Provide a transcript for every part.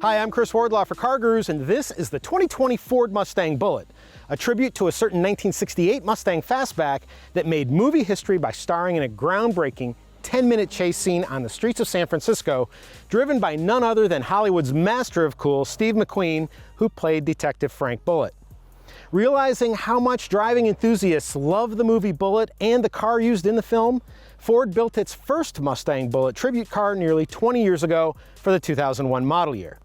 Hi, I'm Chris Wardlaw for CarGurus, and this is the 2020 Ford Mustang Bullitt, a tribute to a certain 1968 Mustang fastback that made movie history by starring in a groundbreaking 10-minute chase scene on the streets of San Francisco, driven by none other than Hollywood's master of cool, Steve McQueen, who played Detective Frank Bullitt. Realizing how much driving enthusiasts love the movie Bullitt and the car used in the film, Ford built its first Mustang Bullitt tribute car nearly 20 years ago for the 2001 model year.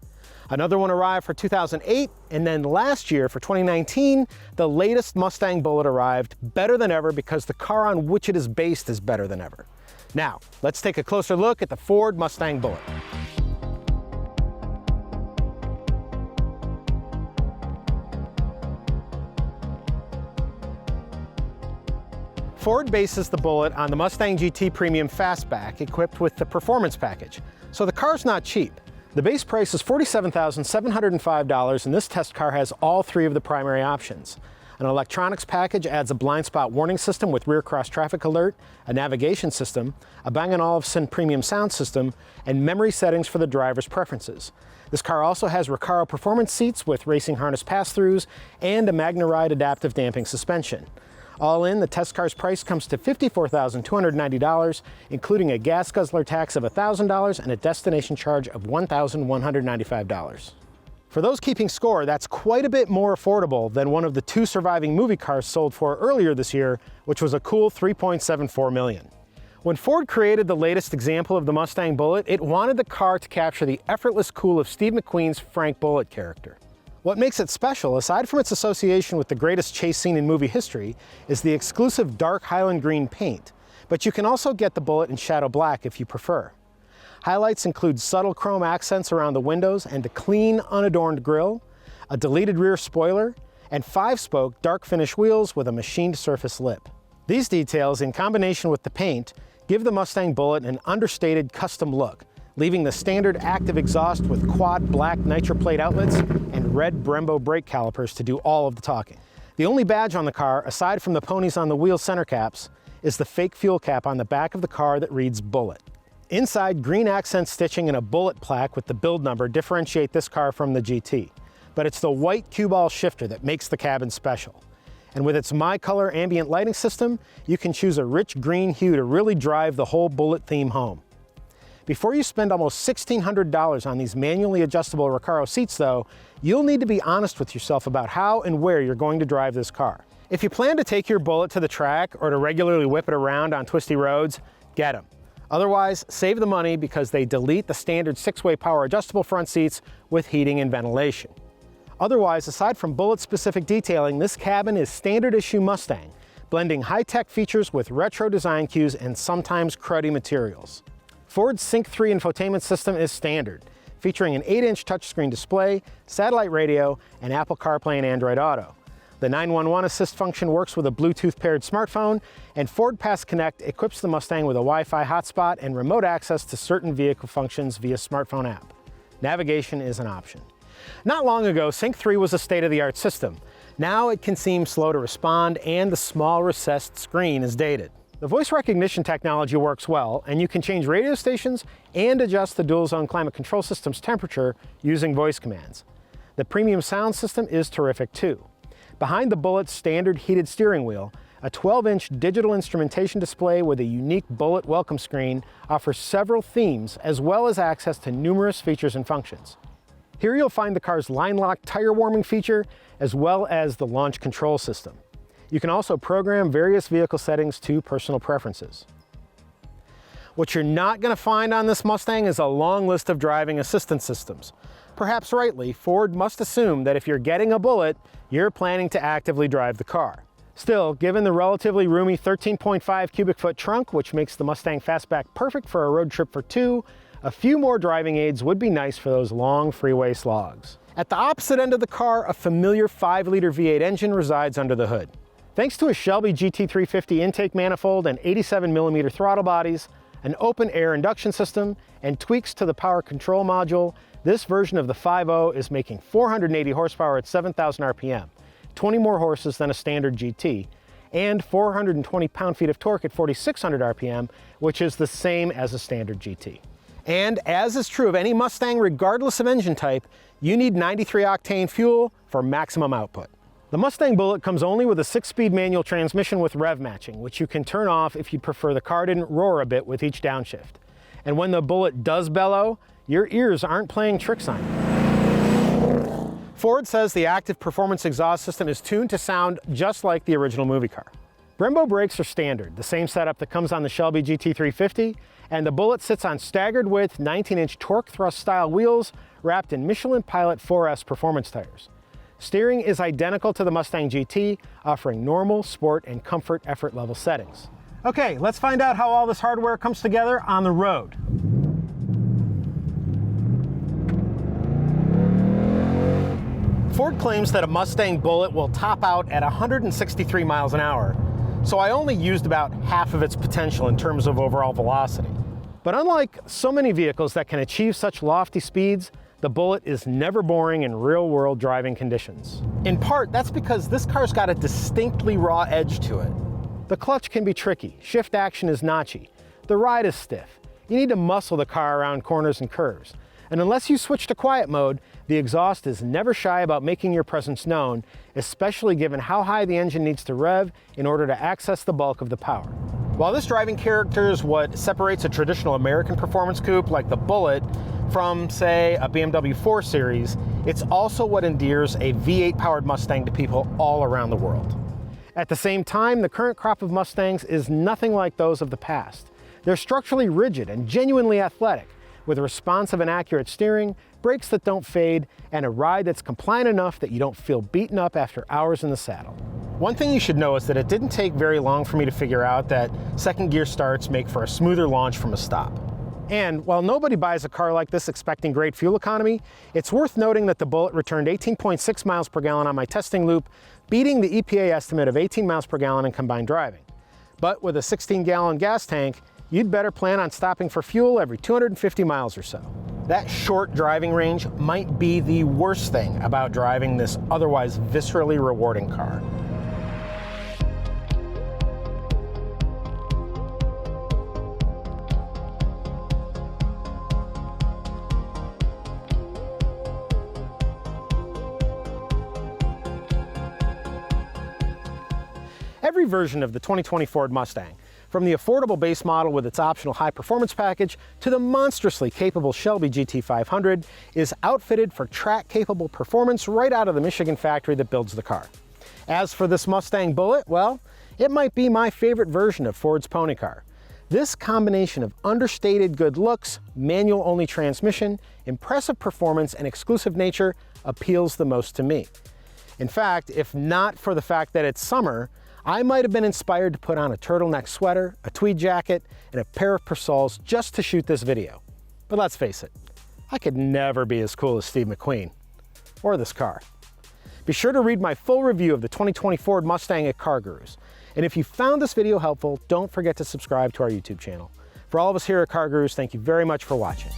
Another one arrived for 2008, and then last year for 2019, the latest Mustang Bullitt arrived, better than ever because the car on which it is based is better than ever. Now, let's take a closer look at the Ford Mustang Bullitt. Ford bases the Bullitt on the Mustang GT Premium Fastback equipped with the Performance Package, so the car's not cheap. The base price is $47,705, and this test car has all three of the primary options. An electronics package adds a blind spot warning system with rear cross traffic alert, a navigation system, a Bang & Olufsen premium sound system, and memory settings for the driver's preferences. This car also has Recaro performance seats with racing harness pass-throughs and a MagneRide adaptive damping suspension. All in, the test car's price comes to $54,290, including a gas guzzler tax of $1,000 and a destination charge of $1,195. For those keeping score, that's quite a bit more affordable than one of the two surviving movie cars sold for earlier this year, which was a cool $3.74 million. When Ford created the latest example of the Mustang Bullitt, it wanted the car to capture the effortless cool of Steve McQueen's Frank Bullitt character. What makes it special, aside from its association with the greatest chase scene in movie history, is the exclusive Dark Highland Green paint, but you can also get the Bullitt in Shadow Black if you prefer. Highlights include subtle chrome accents around the windows and a clean, unadorned grille, a deleted rear spoiler, and 5-spoke dark finish wheels with a machined surface lip. These details, in combination with the paint, give the Mustang Bullitt an understated custom look, leaving the standard active exhaust with quad black nitro plate outlets and red Brembo brake calipers to do all of the talking. The only badge on the car, aside from the ponies on the wheel center caps, is the fake fuel cap on the back of the car that reads Bullitt. Inside, green accent stitching and a Bullitt plaque with the build number differentiate this car from the GT, but it's the white cue ball shifter that makes the cabin special. And with its My-Color ambient lighting system, you can choose a rich green hue to really drive the whole Bullitt theme home. Before you spend almost $1,600 on these manually adjustable Recaro seats though, you'll need to be honest with yourself about how and where you're going to drive this car. If you plan to take your Bullitt to the track or to regularly whip it around on twisty roads, get them. Otherwise, save the money because they delete the standard 6-way power adjustable front seats with heating and ventilation. Otherwise, aside from Bullitt-specific detailing, this cabin is standard issue Mustang, blending high-tech features with retro design cues and sometimes cruddy materials. Ford's Sync 3 infotainment system is standard, featuring an 8-inch touchscreen display, satellite radio, and Apple CarPlay and Android Auto. The 911 assist function works with a Bluetooth-paired smartphone, and Ford Pass Connect equips the Mustang with a Wi-Fi hotspot and remote access to certain vehicle functions via smartphone app. Navigation is an option. Not long ago, Sync 3 was a state-of-the-art system. Now it can seem slow to respond, and the small recessed screen is dated. The voice recognition technology works well, and you can change radio stations and adjust the dual-zone climate control system's temperature using voice commands. The premium sound system is terrific too. Behind the Bullitt's standard heated steering wheel, a 12-inch digital instrumentation display with a unique Bullitt welcome screen offers several themes as well as access to numerous features and functions. Here you'll find the car's line-lock tire warming feature as well as the launch control system. You can also program various vehicle settings to personal preferences. What you're not going to find on this Mustang is a long list of driving assistance systems. Perhaps rightly, Ford must assume that if you're getting a Bullitt, you're planning to actively drive the car. Still, given the relatively roomy 13.5 cubic foot trunk, which makes the Mustang Fastback perfect for a road trip for two, a few more driving aids would be nice for those long freeway slogs. At the opposite end of the car, a familiar 5-liter V8 engine resides under the hood. Thanks to a Shelby GT350 intake manifold and 87mm throttle bodies, an open-air induction system, and tweaks to the power control module, this version of the 5.0 is making 480 horsepower at 7,000 RPM, 20 more horses than a standard GT, and 420 pound-feet of torque at 4,600 RPM, which is the same as a standard GT. And as is true of any Mustang, regardless of engine type, you need 93 octane fuel for maximum output. The Mustang Bullitt comes only with a 6-speed manual transmission with rev matching, which you can turn off if you'd prefer the car didn't roar a bit with each downshift. And when the Bullitt does bellow, your ears aren't playing tricks on you. Ford says the active performance exhaust system is tuned to sound just like the original movie car. Brembo brakes are standard, the same setup that comes on the Shelby GT350, and the Bullitt sits on staggered width 19-inch torque thrust style wheels wrapped in Michelin Pilot 4S performance tires. Steering is identical to the Mustang GT, offering normal, sport, and comfort effort level settings. Okay, let's find out how all this hardware comes together on the road. Ford claims that a Mustang Bullitt will top out at 163 miles an hour, so I only used about half of its potential in terms of overall velocity. But unlike so many vehicles that can achieve such lofty speeds, the Bullitt is never boring in real-world driving conditions. In part, that's because this car's got a distinctly raw edge to it. The clutch can be tricky, shift action is notchy, the ride is stiff. You need to muscle the car around corners and curves. And unless you switch to quiet mode, the exhaust is never shy about making your presence known, especially given how high the engine needs to rev in order to access the bulk of the power. While this driving character is what separates a traditional American performance coupe like the Bullitt from, say, a BMW 4 Series, it's also what endears a V8-powered Mustang to people all around the world. At the same time, the current crop of Mustangs is nothing like those of the past. They're structurally rigid and genuinely athletic, with responsive and accurate steering, brakes that don't fade, and a ride that's compliant enough that you don't feel beaten up after hours in the saddle. One thing you should know is that it didn't take very long for me to figure out that second gear starts make for a smoother launch from a stop. And while nobody buys a car like this expecting great fuel economy, it's worth noting that the Bullitt returned 18.6 miles per gallon on my testing loop, beating the EPA estimate of 18 miles per gallon in combined driving. But with a 16-gallon gas tank, you'd better plan on stopping for fuel every 250 miles or so. That short driving range might be the worst thing about driving this otherwise viscerally rewarding car. Every version of the 2020 Ford Mustang, from the affordable base model with its optional high-performance package to the monstrously capable Shelby GT500, is outfitted for track-capable performance right out of the Michigan factory that builds the car. As for this Mustang Bullitt, well, it might be my favorite version of Ford's pony car. This combination of understated good looks, manual-only transmission, impressive performance, and exclusive nature appeals the most to me. In fact, if not for the fact that it's summer, I might have been inspired to put on a turtleneck sweater, a tweed jacket, and a pair of Persols just to shoot this video. But let's face it, I could never be as cool as Steve McQueen, or this car. Be sure to read my full review of the 2020 Ford Mustang at CarGurus. And if you found this video helpful, don't forget to subscribe to our YouTube channel. For all of us here at CarGurus, thank you very much for watching.